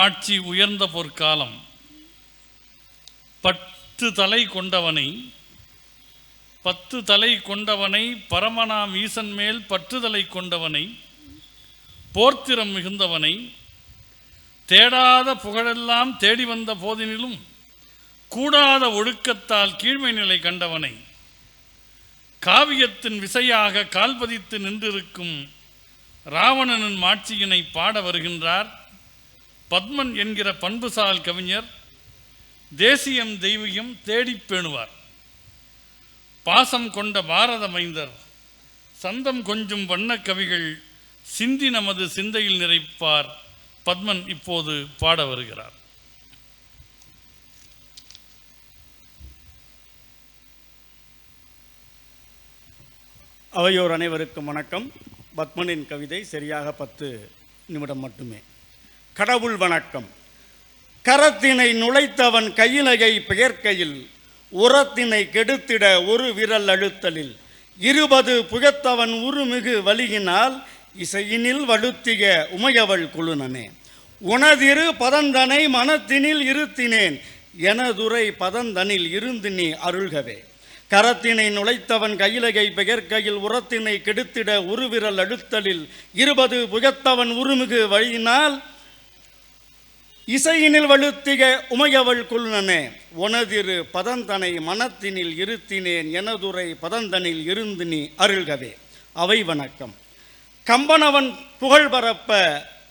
ஆட்சி உயர்ந்த பொற்காலம். 10 தலை கொண்டவனை பரமனாம் ஈசன் மேல் 10 தலை கொண்டவனை போர்த்திறம் மிகுந்தவனை தேடாத புகழெல்லாம் தேடி வந்த போதினிலும் கூடாத ஒழுக்கத்தால் கீழ்மை நிலை கண்டவனை காவியத்தின் விசையாக கால்பதித்து நின்றிருக்கும் ராவணனின் மாட்சியினை பாட வருகின்றார் பத்மன் என்கிற பண்புசால் கவிஞர். தேசியம் தெய்வீகம் தேடிப் பேணுவார். பாசம் கொண்ட பாரத மைந்தர் சந்தம் கொஞ்சும் வண்ண கவிகள் சிந்தி நமது சிந்தையில் நிறைப்பார். பத்மன் இப்போது பாட வருகிறார். அவையோர் அனைவருக்கும் வணக்கம். பத்மனின் கவிதை சரியாக 10 நிமிடம் மட்டுமே. கடவுள் வணக்கம். கரத்தினை நுழைத்தவன் கையிலையை பெயர்க்கையில் உரத்தினை கெடுத்திட ஒரு விரல் அழுத்தலில் 20 புகத்தவன் உருமிகு வலியினால் இசையினில் வலுத்திய உமையவள் குழுனனே உனதிரு பதந்தனை மனத்தினில் இருத்தினேன் எனதுரை பதந்தனில் இருந்து நீ அருள்கவே. கரத்தினை நுழைத்தவன் கையிலையை பெயர்க்கையில் உரத்தினை கெடுத்திட ஒரு விரல் அழுத்தலில் 20 புகத்தவன் உருமிகு வழியினால் இசையினில் வலுத்திய உமையவள் குழுனனே உனதிரு பதந்தனை மனத்தினில் இருத்தினேன் எனதுரை பதந்தனில் இருந்து நீ அருள்கவே. அவை வணக்கம். கம்பனவன் புகழ் பரப்ப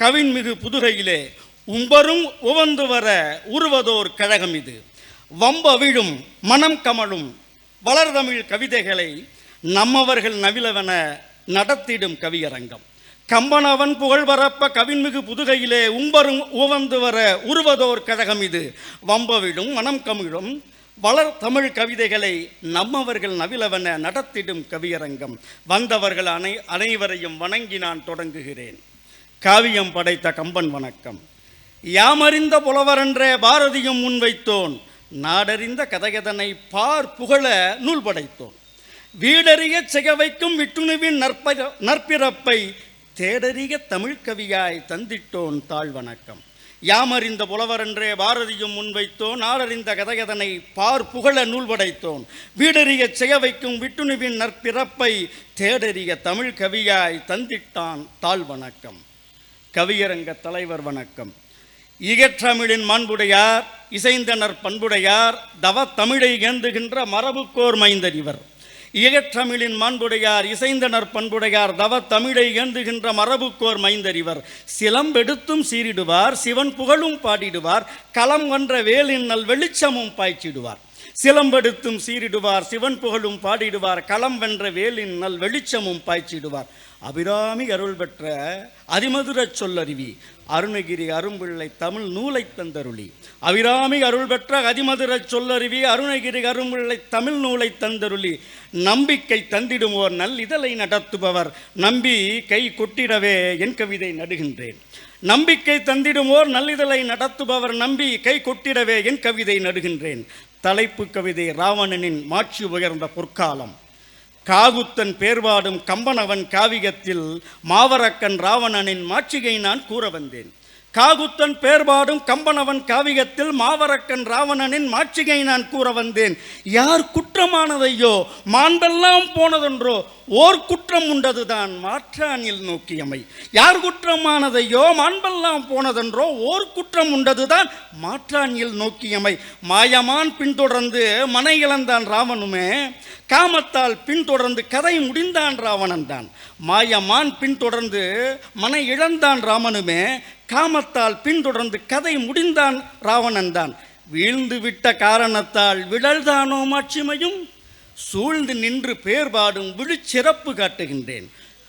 கவின்மிகு புதுகையிலே உம்பரும் உவந்து வர உருவதோர் கழகம் இது. வம்ப விழும் மனம் கமழும் வளர்தமிழ் கவிதைகளை நம்மவர்கள் நவிலவென நடத்திடும் கவியரங்கம். கம்பனவன் புகழ் பரப்ப கவின்மிகு புதுகையிலே உம்பரும் உவந்து வர உருவதோர் கழகம் இது. வம்பவிடும் மனம் கமிழும் வளர் தமிழ் கவிதைகளை நம்மவர்கள் நவிலவென நடத்திடும் கவியரங்கம். வந்தவர்கள் அனைவரையும் வணங்கி நான் தொடங்குகிறேன். காவியம் படைத்த கம்பன் வணக்கம். யாமறிந்த புலவரென்றே பாரதியும் முன்வைத்தோன் நாடறிந்த கதையதனை பார் புகழ நூல் படைத்தோன் வீடறிய செய்ய வைக்கும் விட்டுணுவின் நற்பிறப்பை தேடறிய தமிழ்கவியாய் தந்திட்டோன் தாழ் வணக்கம். யாமறிந்த புலவரென்றே பாரதியும் முன்வைத்தோன் நாடறிந்த கதையதனை பார் புகழ நூல் படைத்தோன் வீடறிய செய்ய வைக்கும் விட்டுணுவின் நற்பிறப்பை தேடறிய தமிழ்கவியாய் தந்திட்டான் தாழ் வணக்கம். கவியரங்க தலைவர் வணக்கம். இகற்றமிழின் மாண்புடையார் இசைந்தனர் பண்புடையார் தவ தமிழை ஏந்துகின்ற மரபுக்கோர் மைந்தர் இவர். இகற்றமிழின் மாண்புடையார் இசைந்தனர் பண்புடையார் தவ தமிழை ஏந்துகின்ற மரபுக்கோர் மைந்தர் இவர். சிலம்பெடுத்தும் சீரிடுவார் சிவன் புகழும் பாடிடுவார் களம் வென்ற வேலின் நல் வெளிச்சமும் பாய்ச்சிடுவார். சிலம்பெடுத்தும் சீரிடுவார் சிவன் புகழும் பாடிடுவார் களம் வென்ற வேலின் நல் வெளிச்சமும் பாய்ச்சிடுவார். அபிராமி அருள் பெற்ற அதிமதுரச் சொல்லருவி அருணகிரி அரும்பிள்ளை தமிழ் நூலை தந்தருளி. அபிராமி அருள் பெற்ற அதிமதுரச் சொல்லருவி அருணகிரி அரும்பிள்ளை தமிழ் நூலை தந்தருளி. நம்பிக்கை தந்திடுவோர் நல் இதழை நடத்துபவர் நம்பி கை கொட்டிடவே என் கவிதை நடுகின்றேன். நம்பிக்கை தந்திடுவோர் நல்லிதழை நடத்துபவர் நம்பி கை கொட்டிடவே என் கவிதை நடுகின்றேன். தலைப்பு கவிதை ராவணனின் மாட்சி உயர்ந்த பொற்காலம். காகுத்தன் பேர்பாடும் கம்பனவன் காவியத்தில் மாவரக்கன் ராவணனின் மாட்சியை நான் கூற வந்தேன். காகுத்தன் பேர்பாடும் கம்பனவன் காவியத்தில் மாவரக்கன் ராவணனின் மாட்சியை நான் கூற வந்தேன். யார் குற்றமானதையோ மாண்பெல்லாம் போனதென்றோ ஓர் குற்றம் உண்டதுதான் மாற்றானில் நோக்கியமை. யார் குற்றமானதையோ மாண்பெல்லாம் போனதென்றோ ஓர் குற்றம் உண்டதுதான் மாற்றானில் நோக்கியமை. மாயமான் பின்தொடர்ந்து மனை இழந்தான் ராவணுமே காமத்தால் பின்தொடர்ந்து கதை முடிந்தான் ராவணன் தான். மாயமான் பின்தொடர்ந்து மனை இழந்தான் ராமனுமே காமத்தால் பின்தொடர்ந்து கதை முடிந்தான் ராவணன் தான். வீழ்ந்து விட்ட காரணத்தால் விழல்தானோ மாட்சிமையும் சூழ்ந்து நின்று பேர்பாடும் விழுச்சிறப்பு காட்டுகின்றேன்.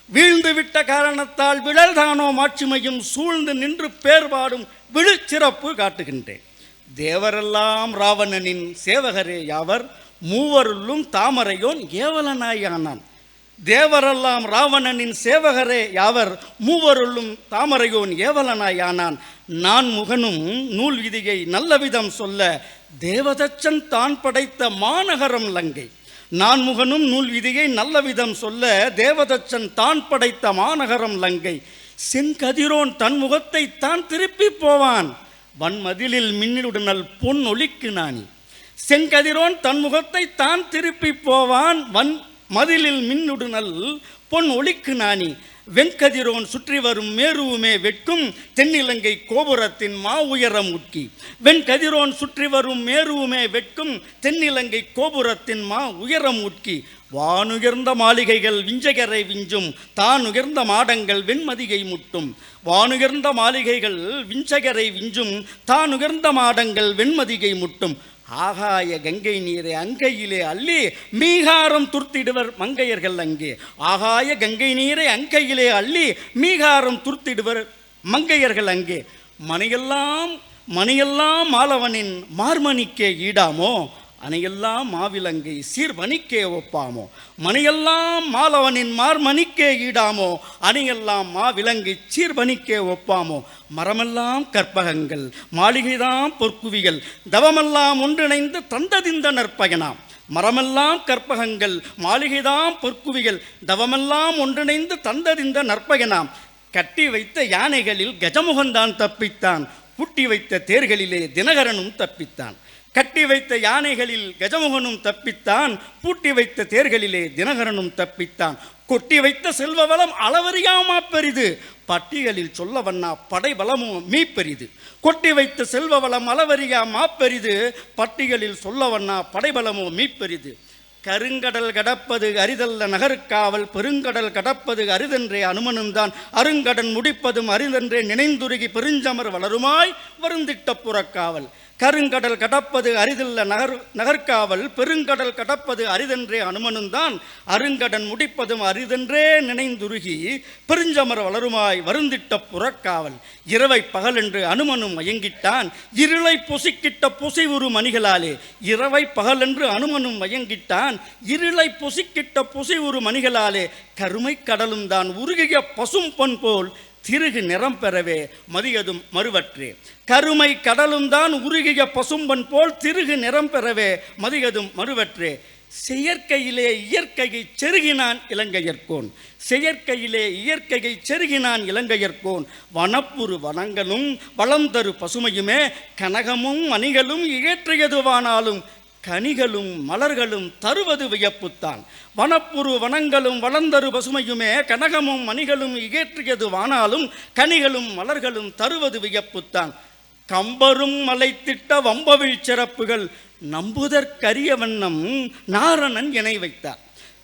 வீழ்ந்து விட்ட காரணத்தால் விழல்தானோ மாட்சிமையும் சூழ்ந்து நின்று பேர்பாடும் விழுச்சிறப்பு காட்டுகின்றேன். தேவரெல்லாம் ராவணனின் சேவகரே யாவர் மூவருள்ளும் தாமரையோன் ஏவலனாயானான். தேவரெல்லாம் ராவணனின் சேவகரே யாவர் மூவருள்ளும் தாமரையோன் ஏவலனாயானான். நான் முகனும் நூல் விதியை நல்லவிதம் சொல்ல தேவதச்சன் தான் படைத்த மாநகரம் லங்கை. நான் முகனும் நூல் விதியை நல்லவிதம் சொல்ல தேவதச்சன் தான் படைத்த மாநகரம் லங்கை. செங்கதிரோன் தன் முகத்தை தான் திருப்பி போவான் வன்மதிலில் மின்னிடுடனல் பொன் ஒளிக்கு நாணி. செங்கதிரோன் தன் முகத்தை தான் திருப்பி போவான், வன் மதிலில் மின்னுடுனல் பொன் ஒளிக்கு நாணி. வெண்கதிரோன் சுற்றி வரும் மேருவுமே வெட்கும், தென்னிலங்கை கோபுரத்தின் மா உயரம் உட்கி. வெண்கதிரோன் சுற்றி வரும் மேருவுமே வெட்கும், தென்னிலங்கை கோபுரத்தின் மா உயரம் உட்கி. வானுயர்ந்த மாளிகைகள் விஞ்சகரை விஞ்சும், தான் உயர்ந்த மாடங்கள் வெண்மதியை முட்டும். வானுயர்ந்த மாளிகைகள் விஞ்சகரை விஞ்சும், தான் உயர்ந்த மாடங்கள் வெண்மதியை முட்டும். ஆகாய கங்கை நீரை அங்கையிலே அள்ளி மீகாரம் துர்த்திடுவர் மங்கையர்கள் அங்கே. ஆகாய கங்கை நீரை அங்கையிலே அள்ளி மீகாரம் துர்த்திடுவர் மங்கையர்கள் அங்கே. மணியெல்லாம் மாலவனின் மார்மணிக்கே ஈடாமோ, அணையெல்லாம் மாவிலங்கை சீர்வணிக்கே ஒப்பாமோ. மணியெல்லாம் மாலவனின் மார்மணிக்கே ஈடாமோ, அணையெல்லாம் மாவிலங்கை சீர்வணிக்கே ஒப்பாமோ. மரமெல்லாம் கற்பகங்கள் மாளிகைதான் பொற்குவிகள், தவமெல்லாம் ஒன்றிணைந்து தந்ததிந்த நற்பயனாம். மரமெல்லாம் கற்பகங்கள் மாளிகைதான் பொற்குவிகள், தவமெல்லாம் ஒன்றிணைந்து தந்ததிந்த நற்பயனாம். கட்டி வைத்த யானைகளில் கஜமுகந்தான் தப்பித்தான், பூட்டி வைத்த தேர்களிலே தினகரனும் தப்பித்தான். கட்டி வைத்த யானைகளில் கஜமுகனும் தப்பித்தான், பூட்டி வைத்த தேர்களிலே தினகரனும் தப்பித்தான். கொட்டி வைத்த செல்வ வளம் அளவறியாமா பெரிது, பட்டியலில் சொல்ல வண்ணா படைபலமோ மீப்பெரிது. கொட்டி வைத்த செல்வ வளம் அளவறியாமா பெரிது, பட்டியலில் சொல்ல வண்ணா படைபலமோ மீப்பெரிது. கருங்கடல் கடப்பது அரிதல்ல நகருக்காவல், பெருங்கடல் கடப்பது அரிதென்றே அனுமனுந்தான், அருங்கடன் முடிப்பதும் அரிதென்றே நினைந்துருகி பெருஞ்சமர் வளருமாய் வருந்திட்ட புறக்காவல். கருங்கடல் கடப்பது அரிதில்ல நகர்காவல், பெருங்கடல் கடப்பது அரிதென்றே அனுமனுந்தான், அருங்கடன் முடிப்பதும் அரிதென்றே நினைந்துருகி பெருஞ்சமர் வளருமாய் வருந்திட்ட புறக்காவல். இரவை பகலென்று அனுமனும் மயங்கிட்டான், இருளை பொசிக்கிட்ட பொசைவுரு மணிகளாலே. இரவை பகலென்று அனுமனும் மயங்கிட்டான், இருளை பொசிக்கிட்ட பொசைவுரு மணிகளாலே. கருமை கடலும் தான் உருகிய பசும் பொன் போல் திருகு நிறம் பெறவே மதியதும் மறுவற்றே. கருமை கடலும் தான் உருகிய பசும்பன் போல் திருகு நிறம் பெறவே மதியதும் மறுவற்றே. செயற்கையிலே இயற்கையை செருகினான் இலங்கையர்கோன், செயற்கையிலே இயற்கையை செருகினான் இலங்கையர்கோன். வனப்புறு வனங்களும் வளந்தரு பசுமையுமே, கனகமும் மணிகளும் இயற்றியதுவானாலும் கனிகளும் மலர்களும் தருவது வியப்புத்தான். வனப்புறு வனங்களும் வளர்ந்தரு பசுமையுமே, கனகமும் மணிகளும் இயற்றியது வானாலும் கனிகளும் மலர்களும் தருவது வியப்புத்தான். கம்பரும் மலைத்திட்ட வம்பவிழ் சிறப்புகள் நம்புதற்கரிய வண்ணம் நாரணன் இணை வைத்தார்.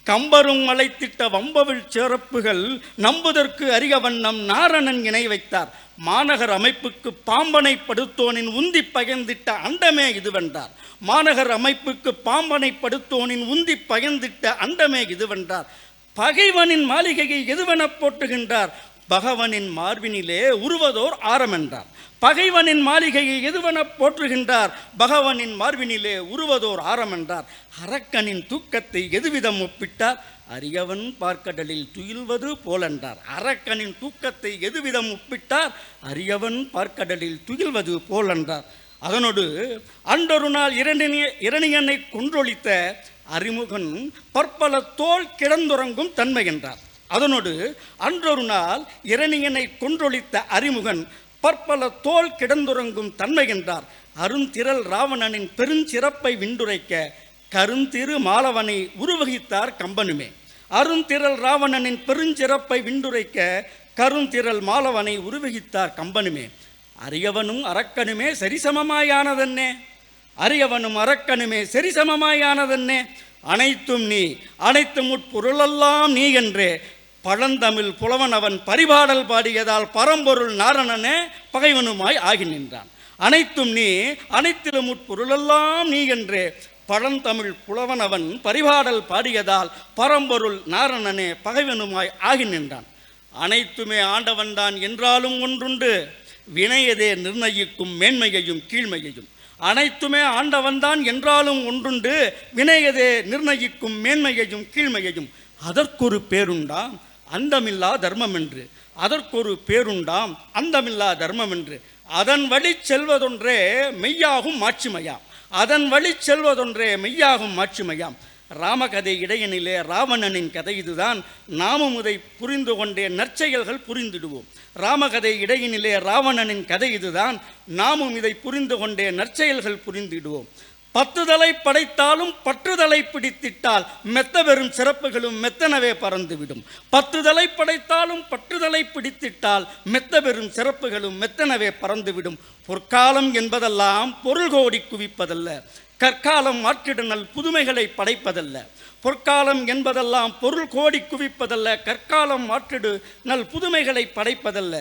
கம்பரும் மலைத்திட்ட வம்பவிழ் சிறப்புகள் நம்புதற்கு அரிய வண்ணம் நாரணன் இணை வைத்தார். மாநகர் அமைப்புக்கு பாம்பனை படுத்தோனின் உந்தி பகிர்ந்திட்ட அண்டமே இதுவென்றார். மாநகர் அமைப்புக்கு பாம்பனை படுத்தோனின் உந்தி பகிர்ந்திட்ட அண்டமே இதுவென்றார். பகைவனின் மாளிகையை எதுவென போட்டுகின்றார், பகவனின் மார்பினிலே உருவதோர் ஆரமென்றார். பகைவனின் மாளிகையை எதுவென போற்றுகின்றார், பகவனின் மார்பினிலே உருவதோர் ஆரமென்றார். அரக்கனின் தூக்கத்தை எதுவிதம் ஒப்பிட்டார், அரியவன் பார்க்கடலில் துயில்வது போலென்றார். அரக்கனின் தூக்கத்தை எதுவிதம் ஒப்பிட்டார், அரியவன் பார்க்கடலில் துயில்வது போலென்றார். அதனோடு அன்றொரு நாள் இரணியனை கொன்றொழித்த அறிமுகன் பற்பல தோல் கிடந்துறங்கும் தன்மை என்றார். அதனோடு அன்றொரு நாள் இரணியனை கொன்றொழித்த அறிமுகன் பற்பல தோல் கிடந்துறங்கும் தன்மை என்றார். அருந்திரள் ராவணனின் பெருஞ்சிறப்பை விண்டுரைக்க கருந்திரு மாலவனை உருவகித்தார் கம்பனுமே. அருந்திரள் ராவணனின் பெருஞ்சிறப்பை விண்டுரைக்க கருந்திரள் மாலவனை உருவகித்தார் கம்பனுமே. அரியவனும் அரக்கனுமே சரிசமமாயானதென்னே, அரியவனும் அரக்கனுமே சரிசமமாயானதென்னே. அனைத்தும் நீ அனைத்தும் உட்பொருளெல்லாம் நீ என்றே பழந்தமிழ் புலவன் அவன் பரிபாடல் பாடியதால் பரம்பொருள் நாரணனே பகைவனுமாய் ஆகி நின்றான். அனைத்தும் நீ அனைத்திலும் உட்பொருளெல்லாம் நீ என்றே பழந்தமிழ் புலவன் அவன் பரிபாடல் பாடியதால் பரம்பொருள் நாரணனே பகைவனுமாய் ஆகி நின்றான். அனைத்துமே ஆண்டவன்தான் என்றாலும் ஒன்றுண்டு, வினையதே நிர்ணயிக்கும் மேன்மையையும் கீழ்மையையும். அனைத்துமே ஆண்டவன்தான் என்றாலும் ஒன்றுண்டு, வினையதே நிர்ணயிக்கும் மேன்மையையும் கீழ்மையையும். அதற்கொரு பேருண்டாம் அந்தமில்லா தர்மம் என்று, அதற்கொரு பேருண்டாம் அந்தமில்லா தர்மம் என்று. அதன் வழி செல்வதொன்றே மெய்யாகும் மாட்சிமையாம், அதன் வழி செல்வதொன்றே மெய்யாகும் மாட்சிமையாம். ராமகதை இடையினிலே ராவணனின் கதை இதுதான். நாமும் இதை புரிந்து கொண்டே நற்செயல்கள் புரிந்திடுவோம். ராமகதை இடையினிலே ராவணனின் கதை இதுதான். நாமும் இதை புரிந்து கொண்டே நற்செயல்கள் புரிந்திடுவோம். 10 தலை படைத்தாலும் பற்றுதலை பிடித்திட்டால் மெத்த பெறும் சிறப்புகளும் மெத்தனவே பறந்துவிடும். 10 தலை படைத்தாலும் பற்றுதலை பிடித்திட்டால் மெத்த பெறும் சிறப்புகளும் மெத்தனவே பறந்துவிடும். பொற்காலம் என்பதெல்லாம் பொருள் கோடி குவிப்பதல்ல, கற்காலம் மாற்றிடனல் புதுமைகளை படைப்பதல்ல. பொற்காலம் என்பதெல்லாம் பொருள் கோடி குவிப்பதல்ல, கற்காலம் மாற்றிடு நல் புதுமைகளை படைப்பதல்ல.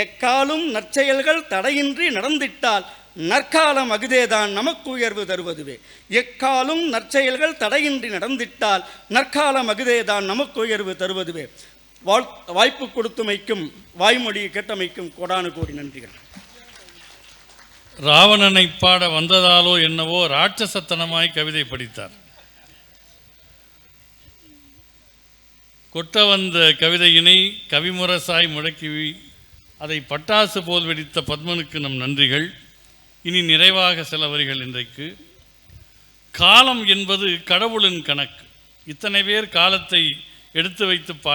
எக்காலும் நற்செயல்கள் தடையின்றி நடந்திட்டால் நற்காலம் அகுதேதான் நமக்கு உயர்வு தருவதுவே. எக்காலும் நற்செயல்கள் தடையின்றி நடந்திட்டால் நற்காலம் அகுதேதான் நமக்கு உயர்வு தருவதுவே. வாய்ப்பு கொடுத்துமைக்கும் வாய்மொழி கேட்டமைக்கும் கோடானு கோடி நன்றிகள். ராவணனை பாட வந்ததாலோ என்னவோ ராட்சசத்தனமாய் கவிதை படித்தார். கொட்ட வந்த கவிதையினை கவிமுரசாய் முழக்கி அதை பட்டாசு போல் வெடித்த பத்மனுக்கு நம் நன்றிகள். இனி நிறைவாக சில வரிகள். இன்றைக்கு காலம் என்பது கடவுளின் கணக்கு. இத்தனை பேர் காலத்தை எடுத்து வைத்து